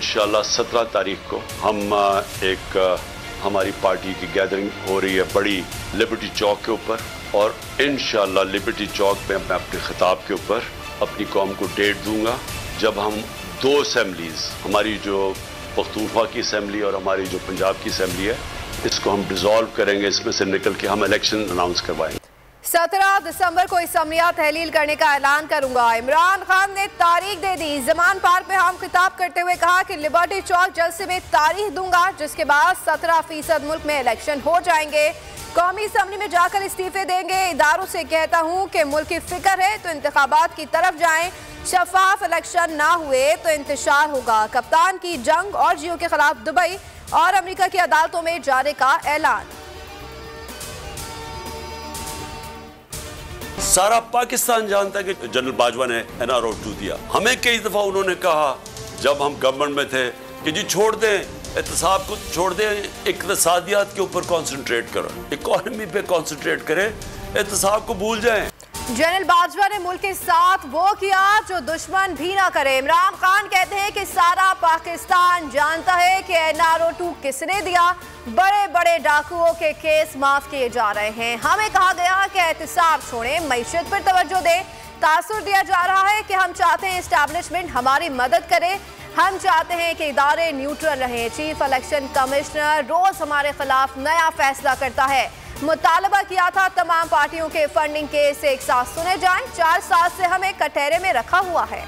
इंशाल्लाह 17 तारीख को हम हमारी पार्टी की गैदरिंग हो रही है बड़ी लिबर्टी चौक के ऊपर, और इंशाल्लाह लिबर्टी चौक में मैं अपने खिताब के ऊपर अपनी कौम को डेट दूंगा जब हम 2 असेंबलीज, हमारी जो पख्तूनख्वा की असेंबली और हमारी जो पंजाब की असेंबली है, इसको हम डिसॉल्व करेंगे, इसमें से निकल के हम इलेक्शन अनाउंस करवाएंगे। 17 दिसंबर को असम्बलियां तहलील करने का ऐलान करूंगा। इमरान खान ने तारीख दे दी। जमान पार्क में हम खिताब करते हुए कहा कि लिबर्टी चौक जलसे में तारीख दूंगा, जिसके बाद 17% मुल्क में इलेक्शन हो जाएंगे। कौमी असम्बली में जाकर इस्तीफे देंगे। इदारों से कहता हूं कि मुल्क की फिक्र है तो इंतखाबात की तरफ जाएं। शफाफ इलेक्शन ना हुए तो इंतशार होगा। कप्तान की जंग और जियो के खिलाफ दुबई और अमेरिका की अदालतों में जाने का ऐलान। सारा पाकिस्तान जानता है कि जनरल बाजवा ने NRO 2 दिया। हमें कई दफा उन्होंने कहा जब हम गवर्नमेंट में थे कि जी छोड़ दें, एहतसाब को छोड़ दें, इक़्तिसादियात के ऊपर कंसंट्रेट करो, इकोनॉमी पे कंसंट्रेट करें, एहतसाब को भूल जाएं। जनरल बाजवा ने मुल्क के साथ वो किया जो दुश्मन भी ना करे। इमरान खान कहते हैं कि सारा पाकिस्तान जानता है कि NRO 2 किसने दिया। बड़े बड़े डाकुओं के केस माफ किए जा रहे हैं। हमें कहा गया कि एहतिसाब छोड़ें, मईशत पर तवज्जो दें। तासुर दिया जा रहा है कि हम चाहते हैं एस्टैब्लिशमेंट हमारी मदद करे, हम चाहते हैं कि इदारे न्यूट्रल रहें। चीफ इलेक्शन कमिश्नर रोज हमारे खिलाफ नया फैसला करता है। मुतालबा किया था तमाम पार्टियों के फंडिंग केस एक साथ सुने जाएं। 4 साल से हमें कटहरे में रखा हुआ है।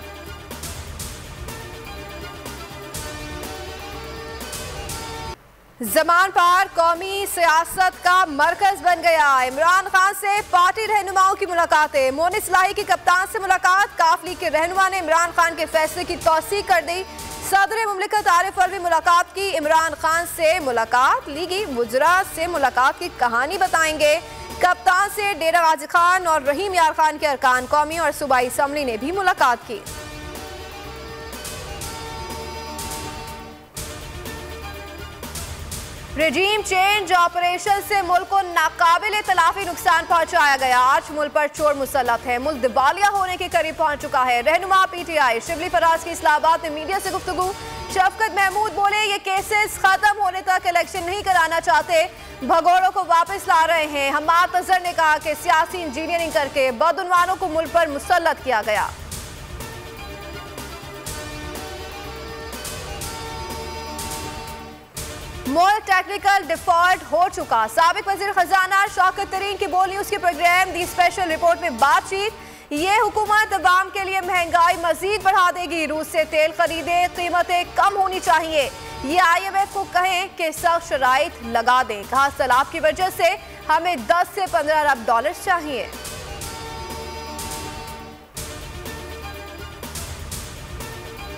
जमान पार्क कौमी सियासत का मरकज बन गया। इमरान खान से पार्टी रहनुमाओं की मुलाकातें। मोनिस इलाही की कप्तान से मुलाकात। काफ लीग के रहनुमा ने इमरान खान के फैसले की तौसीक कर दी। सदर मुमलिकत आरिफ अलवी मुलाकात की। इमरान खान से मुलाकात, लीगी वुज़रा से मुलाकात की कहानी बताएंगे। कप्तान से डेरा गाजी खान और रहीम यार खान के अरकान कौमी और सूबाई असम्बली ने भी मुलाकात की। रजीम चेंज ऑपरेशन से मुल्क को नाकाबिल तलाफी नुकसान पहुंचाया गया। आज मुल्क पर चोर मुसल्लत है। मुल्क दिवालिया होने के करीब पहुंच चुका है। रहनुमा PTI शिबली फराज की इस्लामाबाद में मीडिया से गुफ्तगू। शफकत महमूद बोले ये केसेस खत्म होने तक इलेक्शन नहीं कराना चाहते, भगोड़ों को वापस ला रहे हैं। हमाद अजहर ने कहा कि सियासी इंजीनियरिंग करके बदउनवानों को मुल्क पर मुसल्लत किया गया। मुल्क टेक्निकल डिफॉल्ट हो चुका। साबिक वजीर खजाना शौकत तरीन की बोली उसके प्रोग्राम दी स्पेशल रिपोर्ट में बातचीत। ये हुकूमत अवाम के लिए महंगाई मजीद बढ़ा देगी। रूस से तेल खरीदे, कीमतें कम होनी चाहिए। ये IMF को कहें कि सख्त शराइत लगा दें। कहा सैलाब की वजह से हमें 10 से 15 अरब डॉलर चाहिए।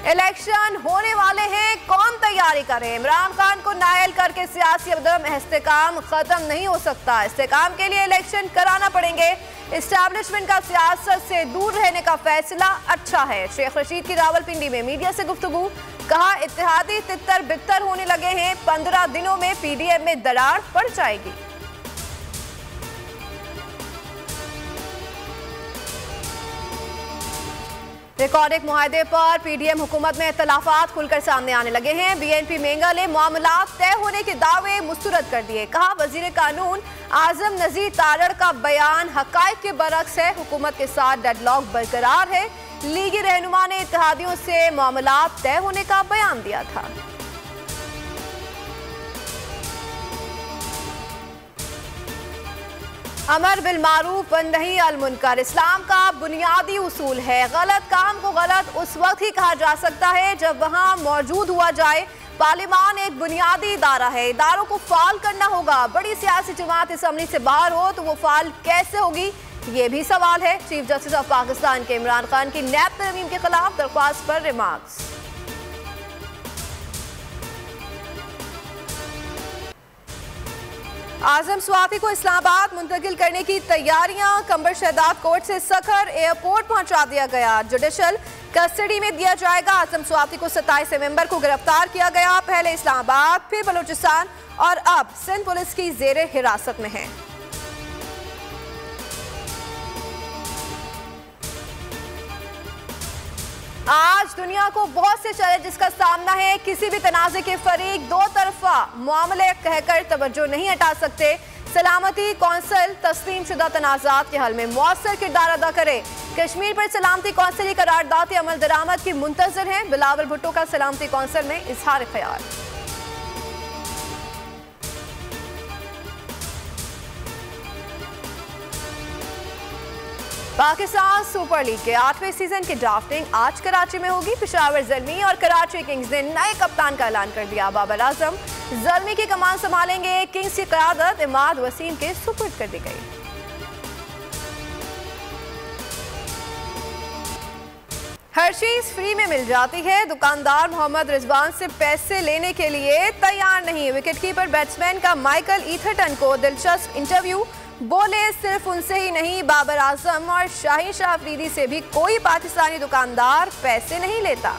इलेक्शन होने वाले हैं, कौन तैयारी करे। इमरान खान को नायल करके सियासी अदम इस्तेकाम खत्म नहीं हो सकता। इस्तेकाम के लिए इलेक्शन कराना पड़ेंगे। इस्टेब्लिशमेंट का सियासत से दूर रहने का फैसला अच्छा है। शेख रशीद की रावलपिंडी में मीडिया से गुफ्तगू। कहा इत्तेहादी तितर बितर होने लगे हैं। 15 दिनों में PDM में दरार पड़ जाएगी। रिकॉर्डिक मुआहदे पर PDM हुकूमत में इख्तलाफात खुलकर सामने आने लगे हैं। BNP मेंगल ने मामलात तय होने के दावे मुस्तरद कर दिए। कहा वजीर कानून आजम नजीर तारड़ का बयान हकायक के बरक्स है। हुकूमत के साथ डेडलॉक बरकरार है। लीगी रहनुमा ने इत्तेहादियों से मामलात तय होने का बयान दिया था। अमर बिल मारूफ व नही अल मुनकर इस्लाम का बुनियादी उसूल है। गलत काम को गलत उस वक्त ही कहा जा सकता है जब वहाँ मौजूद हुआ जाए। पार्लियामान एक बुनियादी इदारा है, इदारों को फाल करना होगा। बड़ी सियासी जमात असम्बली से बाहर हो तो वो फाल कैसे होगी, ये भी सवाल है। चीफ जस्टिस ऑफ पाकिस्तान के इमरान खान की नैब तरमीम के खिलाफ दरख्वास्त पर रिमार्क्स। आजम स्वाति को इस्लामाबाद मुंतकिल करने की तैयारियां। कंबर शहदाद कोर्ट से सखर एयरपोर्ट पहुंचा दिया गया। जुडिशल कस्टडी में दिया जाएगा। आजम स्वाति को 27 नवंबर को गिरफ्तार किया गया। पहले इस्लामाबाद, फिर बलूचिस्तान और अब सिंध पुलिस की जेर हिरासत में है। आज दुनिया को बहुत से चैलेंजेस का सामना है। किसी भी तनाज़े के फरीक दो तरफा मामले कहकर तवज्जो नहीं हटा सकते। सलामती कौंसिल तस्लीमशुदा तनाज़ात के हल में मौसर किरदार अदा करे। कश्मीर पर सलामती कौंसिल की करारदाद अमल दरामद की मुंतजर है। बिलावल भुट्टो का सलामती कौंसिल में इजहार ख्याल। पाकिस्तान सुपर लीग के 8वें सीजन की ड्राफ्टिंग आज कराची में होगी। पेशावर ज़ल्मी और कराची किंग्स ने नए कप्तान का ऐलान कर दिया। बाबर आजम ज़ल्मी की कमान संभालेंगे। किंग्स की क़यादत इमाद वसीम के सुपुर्द कर दी गई। हर चीज फ्री में मिल जाती है। दुकानदार मोहम्मद रिजवान से पैसे लेने के लिए तैयार नहीं। विकेटकीपर बैट्समैन का माइकल ईथरटन को दिलचस्प इंटरव्यू। बोले सिर्फ उनसे ही नहीं, बाबर आजम और शाहीन शाह अफरीदी से भी कोई पाकिस्तानी दुकानदार पैसे नहीं लेता।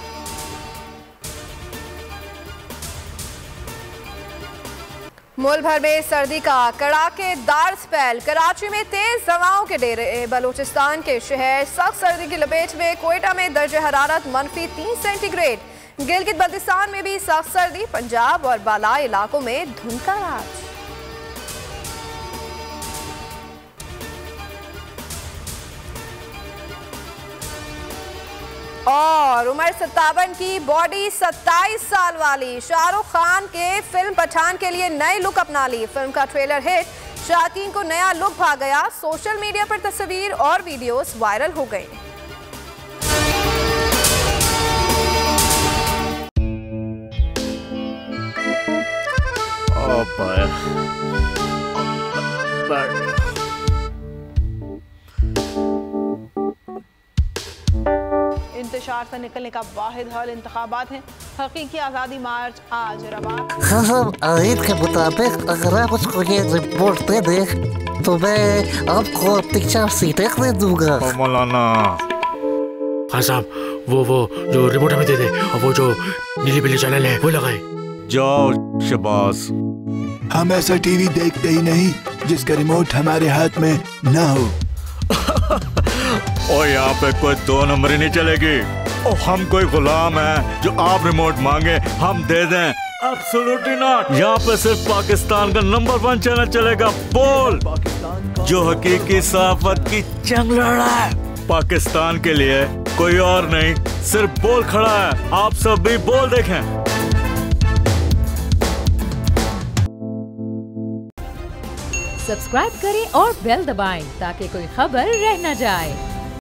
मुल्क भर में सर्दी का कड़ाकेदार स्पेल। कराची में तेज हवाओं के डेरे। बलूचिस्तान के शहर सख्त सर्दी की लपेट में। कोयटा में दर्जे हरारत -3 सेंटीग्रेड। गिलगित बल्तिस्तान में भी सख्त सर्दी। पंजाब और बालाई इलाकों में धुंध का राज। और उम्र 57 की, बॉडी 27 साल वाली शाहरुख खान के फिल्म पठान के लिए नई लुक अपना ली। फिल्म का ट्रेलर हिट, शाकीन को नया लुक भा गया। सोशल मीडिया पर तस्वीर और वीडियोस वायरल हो गई। इंतशार से निकलने का वाहिद हल इंतखाबात हैं। हकीकी आज़ादी मार्च आज रवान। खान आयन के मुताबिक अगर आप उसको ये रिपोर्ट दे दे तो मैं आपको अपनी 4 सीटें दे दूंगा। मौलाना खान साहब, वो जो रिमोट हमें दे दे और वो जो नीली पीली चैनल है वो लगाए। जाओ शबाज। हम ऐसा टीवी देखते ही नहीं जिसका रिमोट हमारे हाथ में ना हो। और यहाँ पे कोई 2 नंबरी नहीं चलेगी। और हम कोई गुलाम है जो आप रिमोट मांगे हम दे दें? Absolutely not. यहाँ पे सिर्फ पाकिस्तान का नंबर 1 चैनल चलेगा, बोल, जो हकीकी सहाफत की जंग लड़ रहा है। पाकिस्तान के लिए कोई और नहीं, सिर्फ बोल खड़ा है। आप सब भी बोल देखें। सब्सक्राइब करें और बेल दबाएं ताकि कोई खबर रह न जाए।